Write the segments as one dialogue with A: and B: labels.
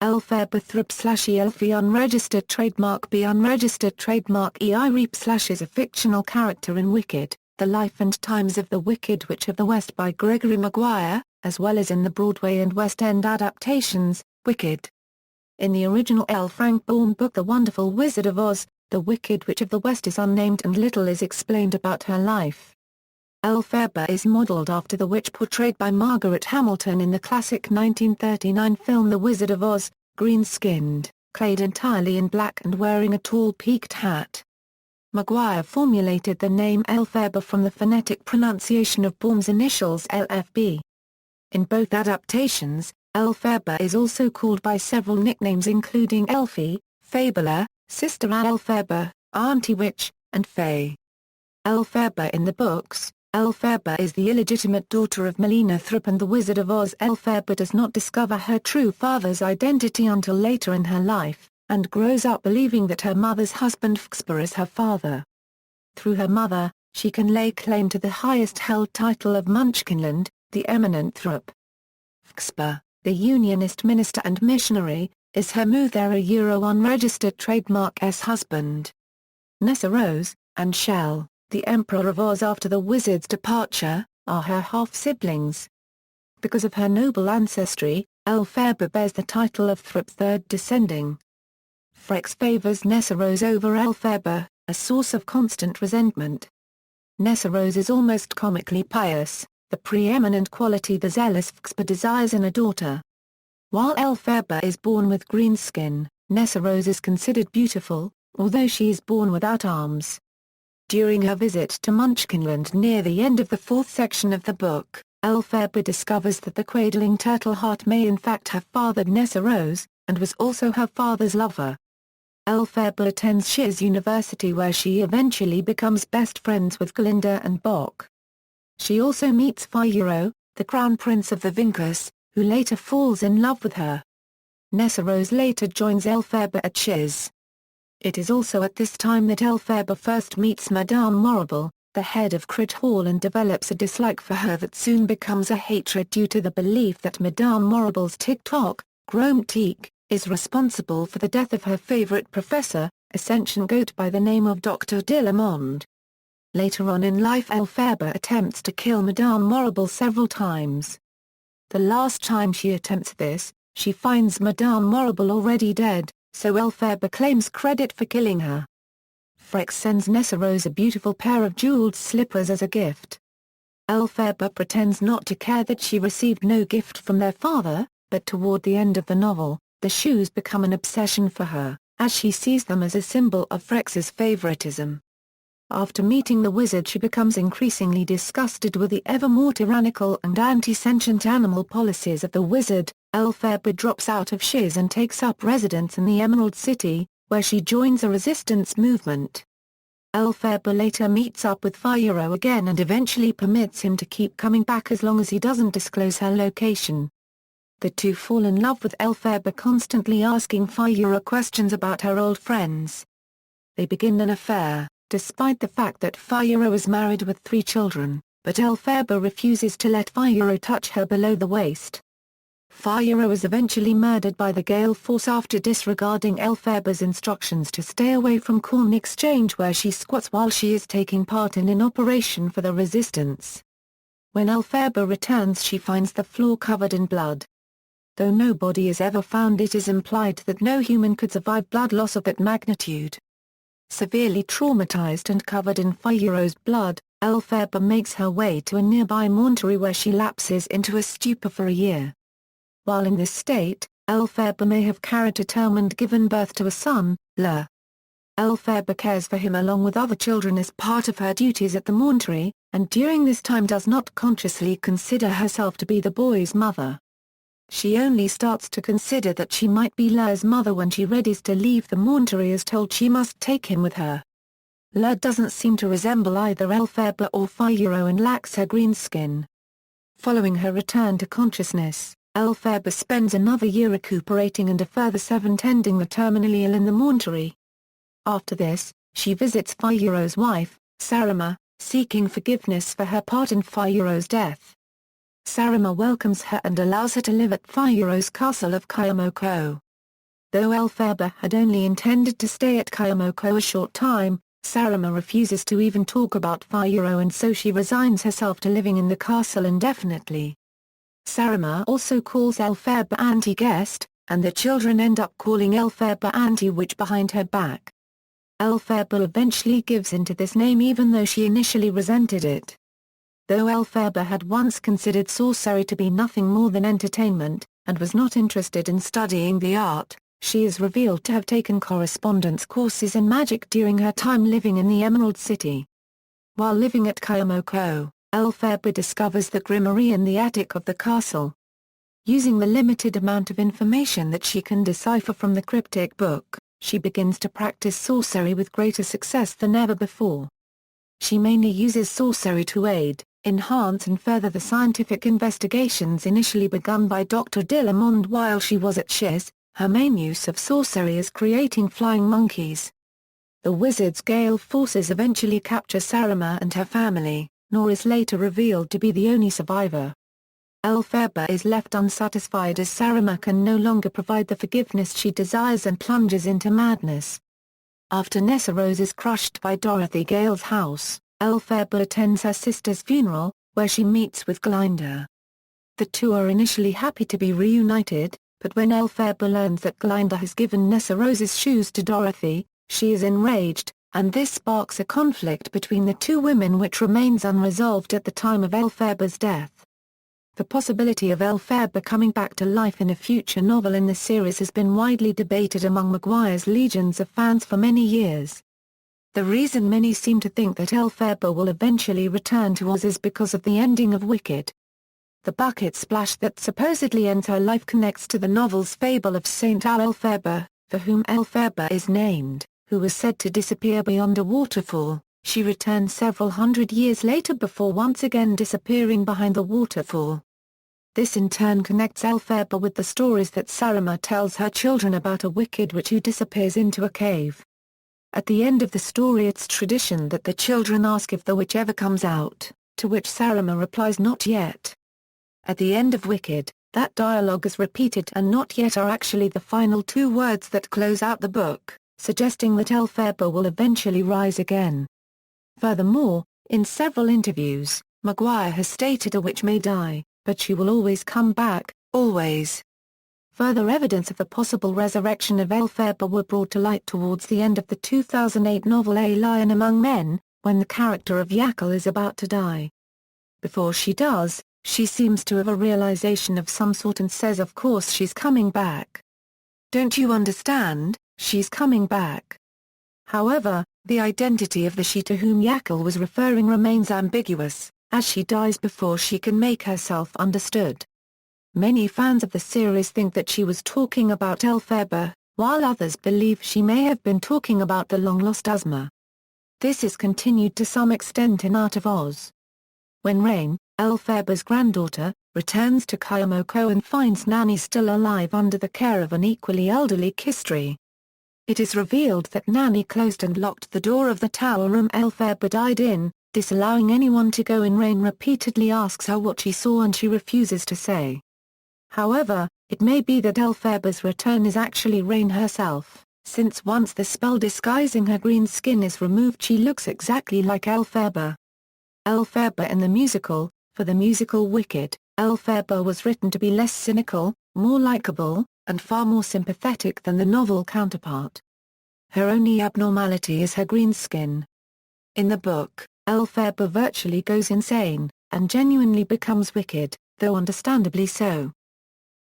A: Elphaba Thropp /Elphie unregistered trademark B unregistered trademark ʻɛlfəbə is a fictional character in Wicked, The Life and Times of the Wicked Witch of the West by Gregory Maguire, as well as in the Broadway and West End adaptations, Wicked. In the original L. Frank Baum book The Wonderful Wizard of Oz, the Wicked Witch of the West is unnamed and little is explained about her life. Elphaba is modeled after the witch portrayed by Margaret Hamilton in the classic 1939 film The Wizard of Oz, green-skinned, clad entirely in black and wearing a tall peaked hat. Maguire formulated the name Elphaba from the phonetic pronunciation of Baum's initials L.F.B. In both adaptations, Elphaba is also called by several nicknames including Elphie, Fabala, Sister Aelphaba, Auntie Witch, and Fae. Elphaba in the books, Elphaba is the illegitimate daughter of Thropp and the Wizard of Oz. Elphaba does not discover her true father's identity until later in her life, and grows up believing that her mother's husband ʻɛlfəbə is her father. Through her mother, she can lay claim to the highest held title of Munchkinland, the eminent ʻþrʒp. ʻɛlfəbə, the Unionist minister and missionary, is her unregistered trademark husband. Nessarose, and Shell, the Emperor of Oz after the wizard's departure, are her half-siblings. Because of her noble ancestry, Elphaba bears the title of ʻþrʒp third descending. Frex favors Nessarose over Elphaba, a source of constant resentment. Nessarose is almost comically pious, the preeminent quality the zealous ʻɛlfəbə desires in a daughter. While Elphaba is born with green skin, Nessarose is considered beautiful, although she is born without arms. During her visit to Munchkinland near the end of the fourth section of the book, Elphaba discovers that the cradling turtle heart may in fact have fathered Nessarose, and was also her father's lover. Elphaba attends Shiz University where she eventually becomes best friends with Glinda and Boq. She also meets Fiyero, the crown prince of the Vinkus, who later falls in love with her. Nessarose later joins Elphaba at Shiz. It is also at this time that Elphaba first meets Madame Morrible, the head of Crit Hall, and develops a dislike for her that soon becomes a hatred due to the belief that Madame Morrible's TikTok, Gromtique, is responsible for the death of her favorite professor, a sentient goat by the name of Dr. Dillamond. Later on in life Elphaba attempts to kill Madame Morrible several times. The last time she attempts this, she finds Madame Morrible already dead, so Elphaba claims credit for killing her. Frex sends Nessarose a beautiful pair of jeweled slippers as a gift. Elphaba pretends not to care that she received no gift from their father, but toward the end of the novel, the shoes become an obsession for her, as she sees them as a symbol of Frex's favoritism. After meeting the wizard she becomes increasingly disgusted with the ever more tyrannical and anti-sentient animal policies of the wizard. Elphaba drops out of Shiz and takes up residence in the Emerald City, where she joins a resistance movement. Elphaba later meets up with Fiyero again and eventually permits him to keep coming back as long as he doesn't disclose her location. The two fall in love with Elphaba constantly asking Fiyero questions about her old friends. They begin an affair, despite the fact that Fiyero is married with 3 children, but Elphaba refuses to let Fiyero touch her below the waist. Fiyero is eventually murdered by the Gale Force after disregarding Elphaba's instructions to stay away from Corn Exchange where she squats while she is taking part in an operation for the resistance. When Elphaba returns she finds the floor covered in blood. Though no body is ever found, it is implied that no human could survive blood loss of that magnitude. Severely traumatized and covered in Fiyero's blood, Elphaba makes her way to a nearby monastery where she lapses into a stupor for a year. While in this state, Elphaba may have carried to term and given birth to a son, L. Elphaba cares for him along with other children as part of her duties at the monastery, and during this time does not consciously consider herself to be the boy's mother. She only starts to consider that she might be L's mother when she readies to leave the monastery as told she must take him with her. L doesn't seem to resemble either Elphaba or Fiyero and lacks her green skin. Following her return to consciousness, Elphaba spends another year recuperating and a further 7 tending the terminally ill in the monastery. After this, she visits Fiyero's wife, Sarima, seeking forgiveness for her part in Fiyero's death. Sarima welcomes her and allows her to live at Fiyero's castle of Kyomoko. Though Elphaba had only intended to stay at Kayamoko a short time, Sarima refuses to even talk about Fayuro, and so she resigns herself to living in the castle indefinitely. Sarima also calls Elphaba Auntie Guest, and the children end up calling Elphaba Auntie Witch behind her back. Elphaba eventually gives in to this name even though she initially resented it. Though Elphaba had once considered sorcery to be nothing more than entertainment, and was not interested in studying the art, she is revealed to have taken correspondence courses in magic during her time living in the Emerald City. While living at Kayamoko, Elphaba discovers the grimoire in the attic of the castle. Using the limited amount of information that she can decipher from the cryptic book, she begins to practice sorcery with greater success than ever before. She mainly uses sorcery to aid, enhance and further the scientific investigations initially begun by Dr. Dillamond while she was at Shiz. Her main use of sorcery is creating flying monkeys. The wizard's gale forces eventually capture Sarima and her family, nor is later revealed to be the only survivor. Elphaba is left unsatisfied as Sarima can no longer provide the forgiveness she desires and plunges into madness. After Nessarose is crushed by Dorothy Gale's house, Elphaba attends her sister's funeral, where she meets with Glinda. The two are initially happy to be reunited, but when Elphaba learns that Glinda has given Nessarose's shoes to Dorothy, she is enraged, and this sparks a conflict between the two women which remains unresolved at the time of Elphaba's death. The possibility of Elphaba coming back to life in a future novel in the series has been widely debated among Maguire's legions of fans for many years. The reason many seem to think that Elphaba will eventually return to Oz is because of the ending of Wicked. The bucket splash that supposedly ends her life connects to the novel's fable of Saint Aelphaba, for whom Elphaba is named, who was said to disappear beyond a waterfall. She returned several hundred years later before once again disappearing behind the waterfall. This in turn connects Elphaba with the stories that Sarima tells her children about a wicked witch who disappears into a cave. At the end of the story it's tradition that the children ask if the witch ever comes out, to which Sarima replies not yet. At the end of Wicked, that dialogue is repeated and not yet are actually the final two words that close out the book, suggesting that Elphaba will eventually rise again. Furthermore, in several interviews, Maguire has stated a witch may die, but she will always come back, always. Further evidence of the possible resurrection of Elphaba were brought to light towards the end of the 2008 novel A Lion Among Men, when the character of Yakel is about to die. Before she does, she seems to have a realization of some sort and says of course she's coming back. Don't you understand, she's coming back. However, the identity of the she to whom Yakel was referring remains ambiguous, as she dies before she can make herself understood. Many fans of the series think that she was talking about Elphaba, while others believe she may have been talking about the long-lost Ozma. This is continued to some extent in Art of Oz. When Rain, Elphaba's granddaughter, returns to Kayamoko and finds Nanny still alive under the care of an equally elderly Kistri. It is revealed that Nanny closed and locked the door of the tower room Elphaba died in, disallowing anyone to go in. Rain repeatedly asks her what she saw and she refuses to say. However, it may be that Elphaba's return is actually Rain herself, since once the spell disguising her green skin is removed she looks exactly like Elphaba. Elphaba in the musical. For the musical Wicked, Elphaba was written to be less cynical, more likable, and far more sympathetic than the novel counterpart. Her only abnormality is her green skin. In the book, Elphaba virtually goes insane, and genuinely becomes wicked, though understandably so.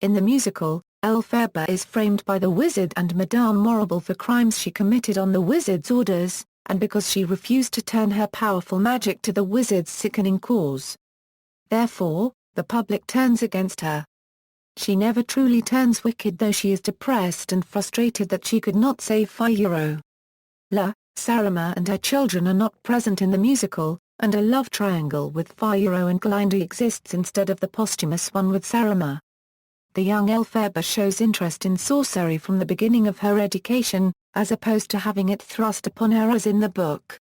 A: In the musical, Elphaba is framed by the wizard and Madame Morrible for crimes she committed on the wizard's orders, and because she refused to turn her powerful magic to the wizard's sickening cause. Therefore, the public turns against her. She never truly turns wicked though she is depressed and frustrated that she could not save Fayuro. Sarima and her children are not present in the musical, and a love triangle with Fayuro and Glinda exists instead of the posthumous one with Sarima. The young Elphaba shows interest in sorcery from the beginning of her education, as opposed to having it thrust upon her as in the book.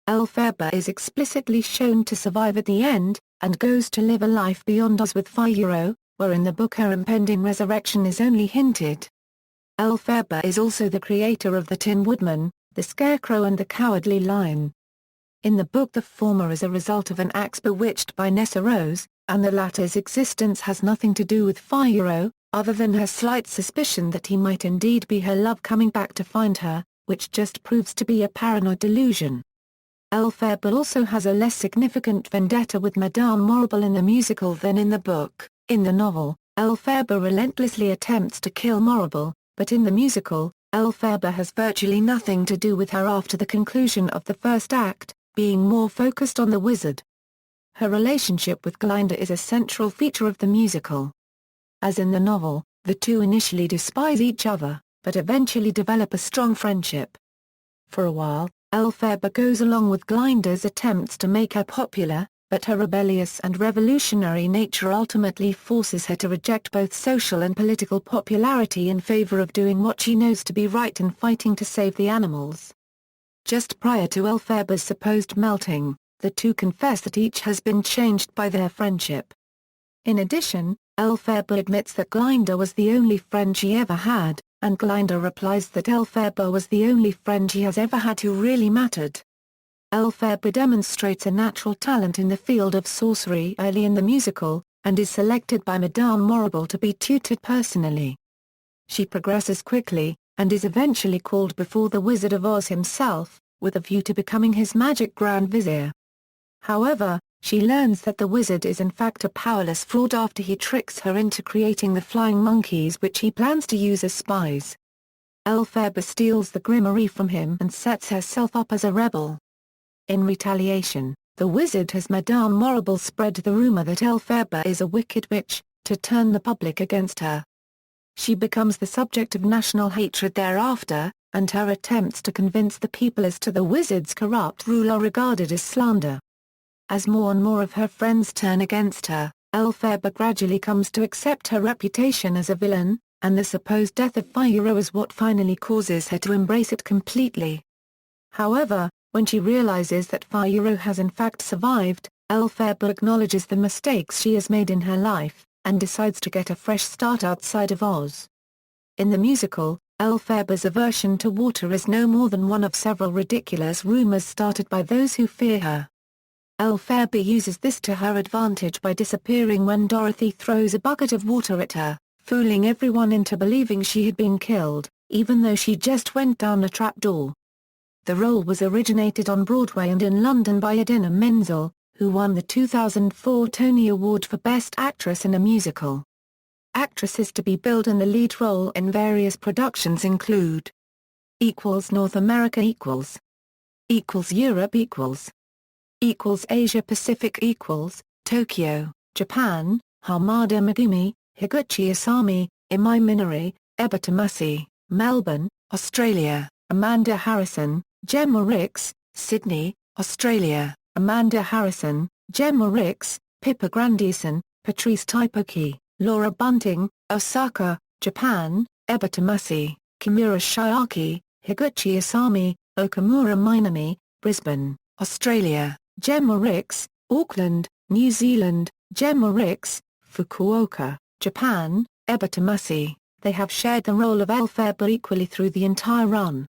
A: Elphaba is explicitly shown to survive at the end, and goes to live a life beyond Oz with Fayuro, where in the book her impending resurrection is only hinted. Elphaba is also the creator of the Tin Woodman, the Scarecrow and the Cowardly Lion. In the book the former is a result of an axe bewitched by Nessarose, and the latter's existence has nothing to do with Fiyero, other than her slight suspicion that he might indeed be her love coming back to find her, which just proves to be a paranoid delusion. Elphaba also has a less significant vendetta with Madame Morrible in the musical than in the book. In the novel, Elphaba relentlessly attempts to kill Morrible, but in the musical, Elphaba has virtually nothing to do with her after the conclusion of the first act, being more focused on the wizard. Her relationship with Glinda is a central feature of the musical. As in the novel, the two initially despise each other, but eventually develop a strong friendship. For a while, Elphaba goes along with Glinda's attempts to make her popular, but her rebellious and revolutionary nature ultimately forces her to reject both social and political popularity in favor of doing what she knows to be right and fighting to save the animals. Just prior to Elphaba's supposed melting, the two confess that each has been changed by their friendship. In addition, Elphaba admits that Glinda was the only friend she ever had, and Glinda replies that Elphaba was the only friend she has ever had who really mattered. Elphaba demonstrates a natural talent in the field of sorcery early in the musical, and is selected by Madame Morrible to be tutored personally. She progresses quickly, and is eventually called before the Wizard of Oz himself, with a view to becoming his magic Grand Vizier. However, she learns that the wizard is in fact a powerless fraud after he tricks her into creating the flying monkeys which he plans to use as spies. Elphaba steals the grimoire from him and sets herself up as a rebel. In retaliation, the wizard has Madame Morrible spread the rumor that Elphaba is a wicked witch, to turn the public against her. She becomes the subject of national hatred thereafter, and her attempts to convince the people as to the wizard's corrupt rule are regarded as slander. As more and more of her friends turn against her, Elphaba gradually comes to accept her reputation as a villain, and the supposed death of Fiyero is what finally causes her to embrace it completely. However, when she realizes that Fiyero has in fact survived, Elphaba acknowledges the mistakes she has made in her life, and decides to get a fresh start outside of Oz. In the musical, Elphaba's aversion to water is no more than one of several ridiculous rumors started by those who fear her. Elphaba uses this to her advantage by disappearing when Dorothy throws a bucket of water at her, fooling everyone into believing she had been killed, even though she just went down a trapdoor. The role was originated on Broadway and in London by Idina Menzel, who won the 2004 Tony Award for Best Actress in a Musical. Actresses to be billed in the lead role in various productions include North America Europe Asia Pacific Tokyo, Japan, Hamada Megumi, Higuchi Asami, Imai Minori, Eba Tomasi, Melbourne, Australia, Amanda Harrison, Gemma Rix, Sydney, Australia, Amanda Harrison, Gemma Rix, Pippa Grandison, Patrice Taipoki, Laura Bunting, Osaka, Japan, Eba Tomasi, Kimura Shiaki, Higuchi Asami, Okamura Minami, Brisbane, Australia, Gemma Rix, Auckland, New Zealand, Gemma Rix, Fukuoka, Japan, Eba Tomasi. They have shared the role of Elphaba equally through the entire run.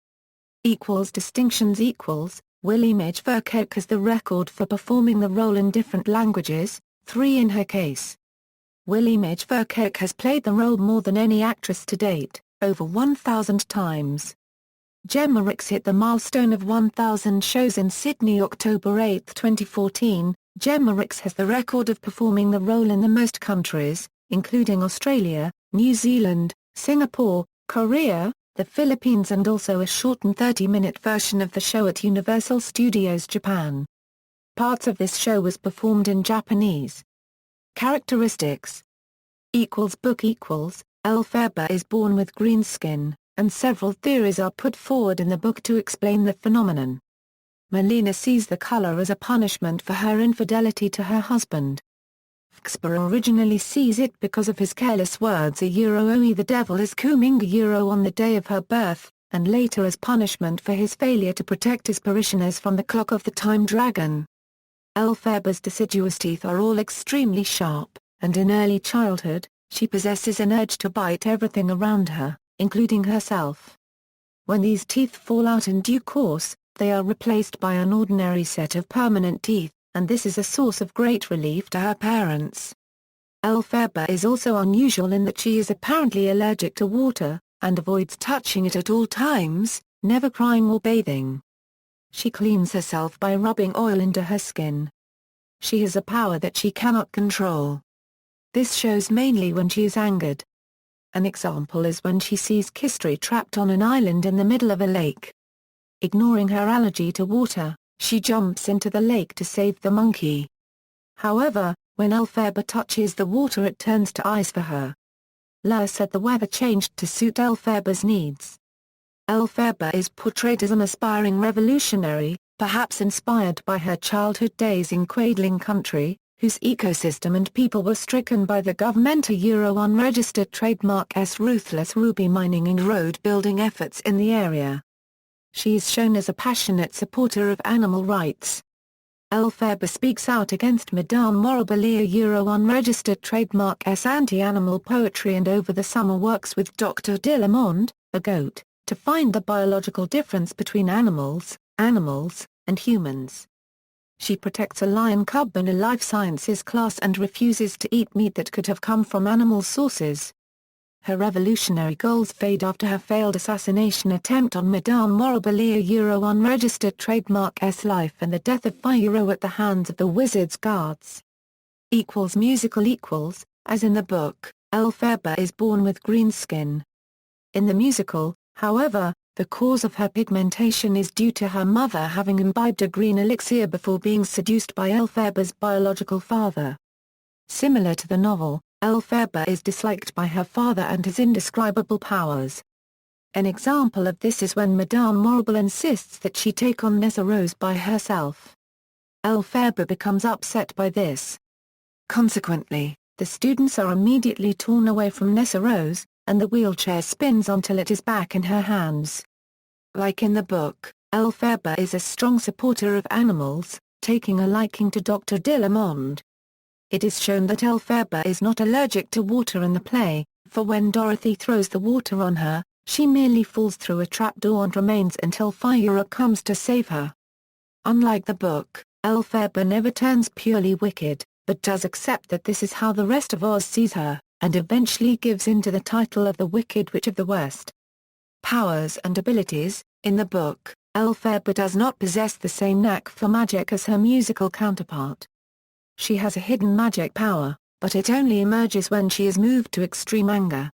A: Distinctions Williamage Verkerk has the record for performing the role in different languages, 3 in her case. Williamage Verkerk has played the role more than any actress to date, over 1,000 times. Gemma Rix hit the milestone of 1,000 shows in Sydney October 8, 2014. Gemma Rix has the record of performing the role in the most countries, including Australia, New Zealand, Singapore, Korea, the Philippines and also a shortened 30-minute version of the show at Universal Studios Japan. Parts of this show was performed in Japanese. Characteristics Book Elphaba is born with green skin, and several theories are put forward in the book to explain the phenomenon. Melina sees the color as a punishment for her infidelity to her husband. Elphaba originally sees it because of his careless words "Oe the devil is coming" on the day of her birth, and later as punishment for his failure to protect his parishioners from the clock of the time dragon. Elphaba's deciduous teeth are all extremely sharp, and in early childhood, she possesses an urge to bite everything around her. including herself. When these teeth fall out in due course, they are replaced by an ordinary set of permanent teeth, and this is a source of great relief to her parents. Elphaba is also unusual in that she is apparently allergic to water, and avoids touching it at all times, never crying or bathing. She cleans herself by rubbing oil into her skin. She has a power that she cannot control. This shows mainly when she is angered. An example is when she sees Kistri trapped on an island in the middle of a lake. Ignoring her allergy to water, she jumps into the lake to save the monkey. However, when Elphaba touches the water it turns to ice for her. L.F.B said the weather changed to suit Elphaba's needs. Elphaba is portrayed as an aspiring revolutionary, perhaps inspired by her childhood days in Quadling country, whose ecosystem and people were stricken by the governmental unregistered trademark's ruthless ruby mining and road building efforts in the area. She is shown as a passionate supporter of animal rights. Elphaba speaks out against Madame Morabilia unregistered trademark's anti-animal poetry and over the summer works with Dr. Dillamond, a goat, to find the biological difference between animals, and humans. She protects a lion cub in a life sciences class and refuses to eat meat that could have come from animal sources. Her revolutionary goals fade after her failed assassination attempt on Madame Morabilia unregistered trademark's life and the death of Fiyero at the hands of the wizard's guards. Musical as in the book, Elphaba is born with green skin. In the musical, however, the cause of her pigmentation is due to her mother having imbibed a green elixir before being seduced by Elphaba's biological father. Similar to the novel, Elphaba is disliked by her father and has indescribable powers. An example of this is when Madame Morrible insists that she take on Nessa Rose by herself. Elphaba becomes upset by this. Consequently, the students are immediately torn away from Nessa Rose, and the wheelchair spins until it is back in her hands. Like in the book, Elphaba is a strong supporter of animals, taking a liking to Dr. Dillamond. It is shown that Elphaba is not allergic to water in the play, for when Dorothy throws the water on her, she merely falls through a trapdoor and remains until Fiyero comes to save her. Unlike the book, Elphaba never turns purely wicked, but does accept that this is how the rest of Oz sees her, and eventually gives in to the title of the Wicked Witch of the West. Powers and abilities. In the book, Elphaba does not possess the same knack for magic as her musical counterpart. She has a hidden magic power, but it only emerges when she is moved to extreme anger.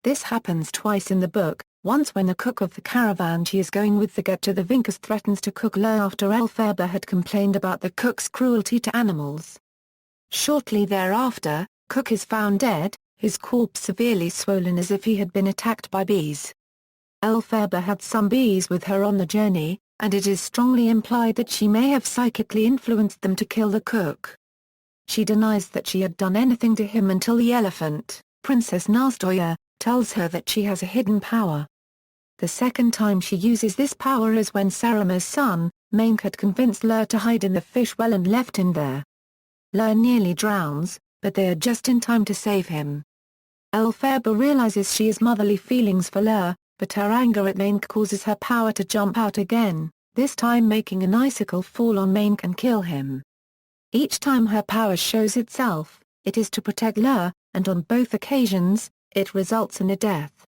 A: This happens twice in the book, once when the cook of the caravan she is going with to get to the Vinkers threatens to cook Lur after Elphaba had complained about the cook's cruelty to animals. Shortly thereafter, Cook is found dead, his corpse severely swollen as if he had been attacked by bees. Elphaba had some bees with her on the journey, and it is strongly implied that she may have psychically influenced them to kill the cook. She denies that she had done anything to him until the elephant, Princess Nastoya, tells her that she has a hidden power. The second time she uses this power is when Sarama's son, Mank, had convinced Lur to hide in the fish well and left him there. Lur nearly drowns, but they are just in time to save him. Elphaba realizes she has motherly feelings for Lur, but her anger at Mank causes her power to jump out again, this time making an icicle fall on Mank and kill him. Each time her power shows itself, it is to protect Lur, and on both occasions, it results in a death.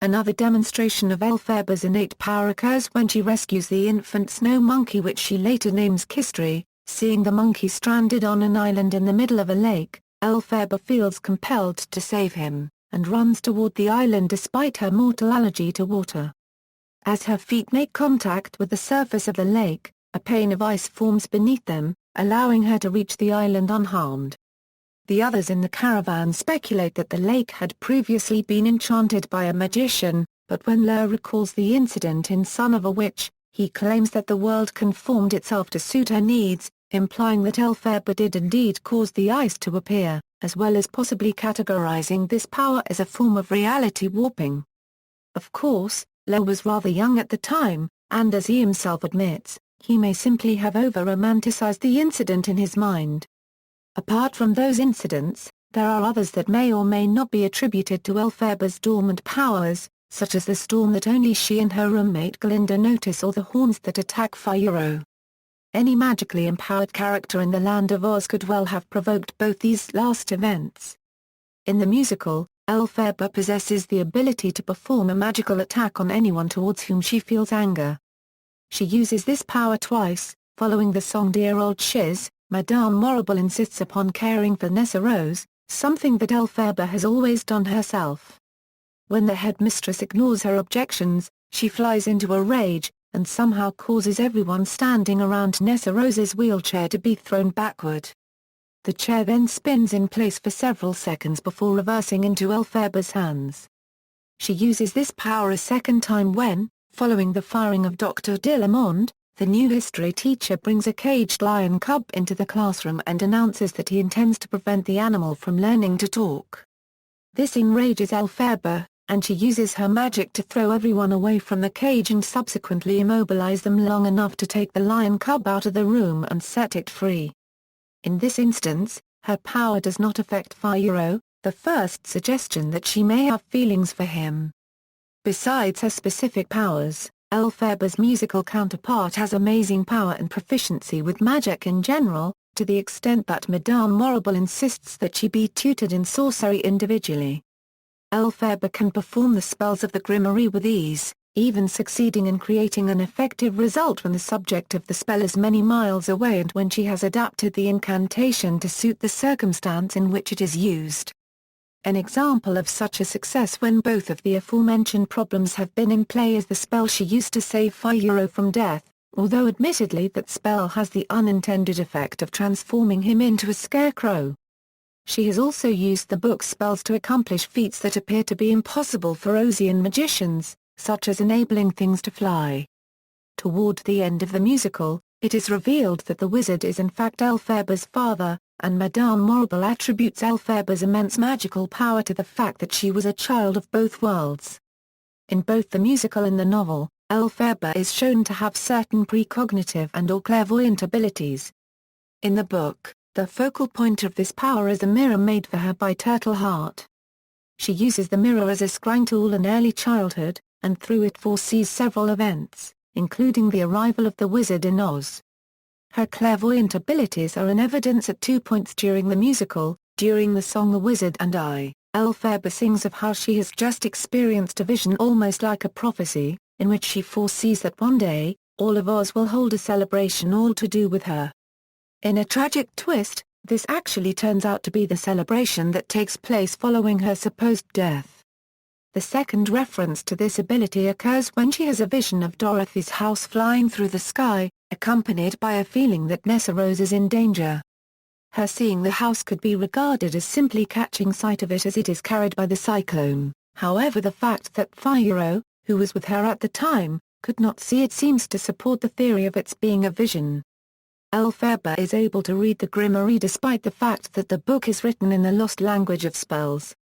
A: Another demonstration of Elphaba's innate power occurs when she rescues the infant snow monkey which she later names Kistri. Seeing the monkey stranded on an island in the middle of a lake, Elphaba feels compelled to save him, and runs toward the island despite her mortal allergy to water. As her feet make contact with the surface of the lake, a pane of ice forms beneath them, allowing her to reach the island unharmed. The others in the caravan speculate that the lake had previously been enchanted by a magician, but when Lur recalls the incident in Son of a Witch, he claims that the world conformed itself to suit her needs, implying that Elphaba did indeed cause the ice to appear, as well as possibly categorizing this power as a form of reality warping. Of course, Lur was rather young at the time, and as he himself admits, he may simply have over-romanticized the incident in his mind. Apart from those incidents, There are others that may or may not be attributed to Elphaba's dormant powers, such as the storm that only she and her roommate Glinda notice or the horns that attack Fiyero. Any magically empowered character in the Land of Oz could well have provoked both these last events. In the musical, Elphaba possesses the ability to perform a magical attack on anyone towards whom she feels anger. She uses this power twice. Following the song Dear Old Shiz, Madame Morrible insists upon caring for Nessarose, something that Elphaba has always done herself. When the headmistress ignores her objections, she flies into a rage, and somehow causes everyone standing around Nessarose's wheelchair to be thrown backward. The chair then spins in place for several seconds before reversing into Elphaba's hands. She uses this power a second time when, following the firing of Dr. Dillamond, the new history teacher brings a caged lion cub into the classroom and announces that he intends to prevent the animal from learning to talk. This enrages Elphaba, and she uses her magic to throw everyone away from the cage and subsequently immobilize them long enough to take the lion cub out of the room and set it free. In this instance, her power does not affect Fiyero, the first suggestion that she may have feelings for him. Besides her specific powers, Elphaba's musical counterpart has amazing power and proficiency with magic in general, to the extent that Madame Morrible insists that she be tutored in sorcery individually. Elphaba can perform the spells of the Grimoire with ease, even succeeding in creating an effective result when the subject of the spell is many miles away and when she has adapted the incantation to suit the circumstance in which it is used. An example of such a success when both of the aforementioned problems have been in play is the spell she used to save Fiyero from death, although admittedly that spell has the unintended effect of transforming him into a scarecrow. She has also used the book's spells to accomplish feats that appear to be impossible for Ozian magicians, such as enabling things to fly. Toward the end of the musical, it is revealed that the wizard is in fact Elphaba's father, and Madame Morrible attributes Elphaba's immense magical power to the fact that she was a child of both worlds. In both the musical and the novel, Elphaba is shown to have certain precognitive and/or clairvoyant abilities. In the book, the focal point of this power is a mirror made for her by Turtle Heart. She uses the mirror as a scrying tool in early childhood, and through it foresees several events, including the arrival of the wizard in Oz. Her clairvoyant abilities are in evidence at 2 points during the musical. During the song The Wizard and I, Elphaba sings of how she has just experienced a vision almost like a prophecy, in which she foresees that one day, all of Oz will hold a celebration all to do with her. In a tragic twist, this actually turns out to be the celebration that takes place following her supposed death. The second reference to this ability occurs when she has a vision of Dorothy's house flying through the sky, accompanied by a feeling that Nessarose is in danger. Her seeing the house could be regarded as simply catching sight of it as it is carried by the cyclone. However, the fact that Fiyero, who was with her at the time, could not see it seems to support the theory of its being a vision. Elphaba is able to read the Grimoire despite the fact that the book is written in the lost language of spells.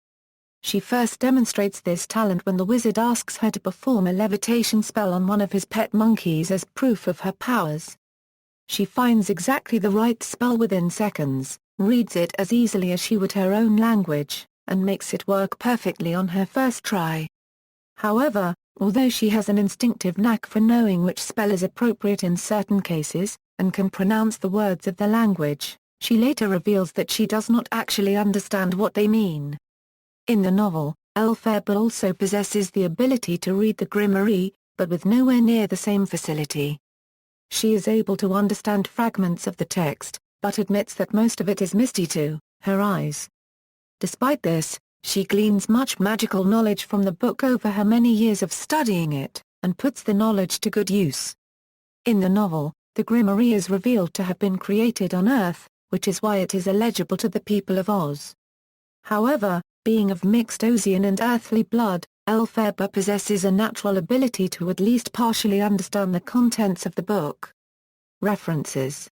A: She first demonstrates this talent when the wizard asks her to perform a levitation spell on one of his pet monkeys as proof of her powers. She finds exactly the right spell within seconds, reads it as easily as she would her own language, and makes it work perfectly on her first try. However, although she has an instinctive knack for knowing which spell is appropriate in certain cases, and can pronounce the words of the language, she later reveals that she does not actually understand what they mean. In the novel, Elphaba also possesses the ability to read the Grimoire, but with nowhere near the same facility. She is able to understand fragments of the text, but admits that most of it is misty to her eyes. Despite this, she gleans much magical knowledge from the book over her many years of studying it, and puts the knowledge to good use. In the novel, the Grimoire is revealed to have been created on Earth, which is why it is illegible to the people of Oz. However, being of mixed Ozian and earthly blood, Elphaba possesses a natural ability to at least partially understand the contents of the book. References